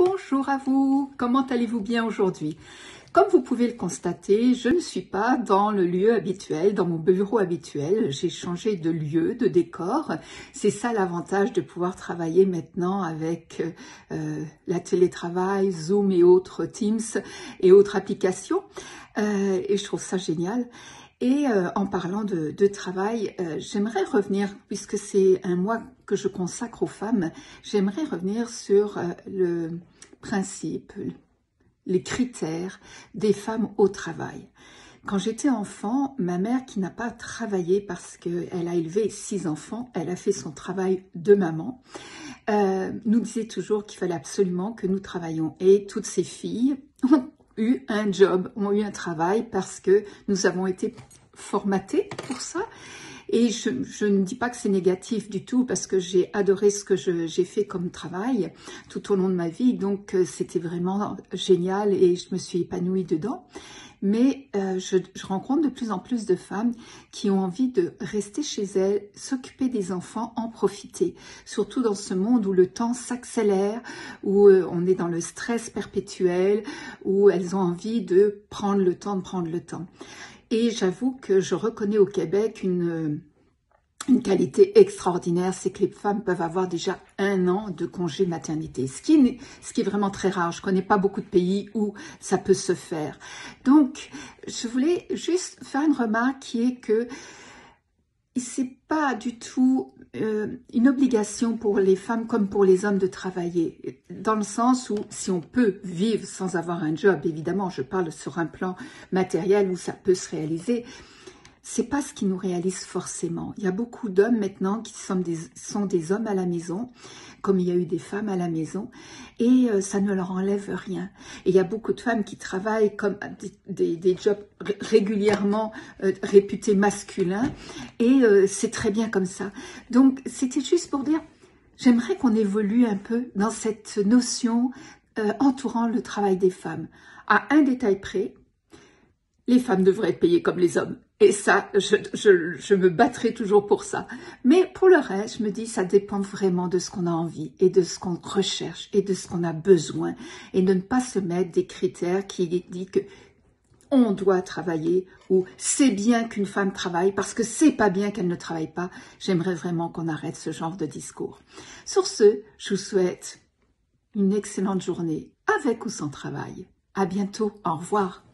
Bonjour à vous, comment allez-vous bien aujourd'hui? Comme vous pouvez le constater, je ne suis pas dans le lieu habituel, dans mon bureau habituel. J'ai changé de lieu, de décor. C'est ça l'avantage de pouvoir travailler maintenant avec la télétravail, Zoom et autres Teams et autres applications. Et je trouve ça génial. Et en parlant de travail, j'aimerais revenir, puisque c'est un mois que je consacre aux femmes, j'aimerais revenir sur le principe, les critères des femmes au travail. Quand j'étais enfant, ma mère, qui n'a pas travaillé parce qu'elle a élevé 6 enfants, elle a fait son travail de maman, nous disait toujours qu'il fallait absolument que nous travaillions. Et toutes ces filles ont eu un job, ont eu un travail parce que nous avons été formatées pour ça. Et je ne dis pas que c'est négatif du tout parce que j'ai adoré ce que j'ai fait comme travail tout au long de ma vie. Donc, c'était vraiment génial et je me suis épanouie dedans. Mais je rencontre de plus en plus de femmes qui ont envie de rester chez elles, s'occuper des enfants, en profiter. Surtout dans ce monde où le temps s'accélère, où on est dans le stress perpétuel, où elles ont envie de prendre le temps, Et j'avoue que je reconnais au Québec une qualité extraordinaire, c'est que les femmes peuvent avoir déjà 1 an de congé maternité, ce qui est vraiment très rare. Je connais pas beaucoup de pays où ça peut se faire. Donc, je voulais juste faire une remarque qui est que c'est pas du tout une obligation pour les femmes comme pour les hommes de travailler, dans le sens où si on peut vivre sans avoir un job, évidemment, je parle sur un plan matériel où ça peut se réaliser, c'est pas ce qui nous réalise forcément. Il y a beaucoup d'hommes maintenant qui sont des hommes à la maison, comme il y a eu des femmes à la maison, et ça ne leur enlève rien. Et il y a beaucoup de femmes qui travaillent comme des jobs régulièrement réputés masculins, et c'est très bien comme ça. Donc, c'était juste pour dire, j'aimerais qu'on évolue un peu dans cette notion entourant le travail des femmes. À un détail près, les femmes devraient être payées comme les hommes. Et ça, je me battrai toujours pour ça. Mais pour le reste, je me dis, ça dépend vraiment de ce qu'on a envie et de ce qu'on recherche et de ce qu'on a besoin. Et de ne pas se mettre des critères qui disent que on doit travailler ou c'est bien qu'une femme travaille parce que c'est pas bien qu'elle ne travaille pas. J'aimerais vraiment qu'on arrête ce genre de discours. Sur ce, je vous souhaite une excellente journée avec ou sans travail. À bientôt. Au revoir.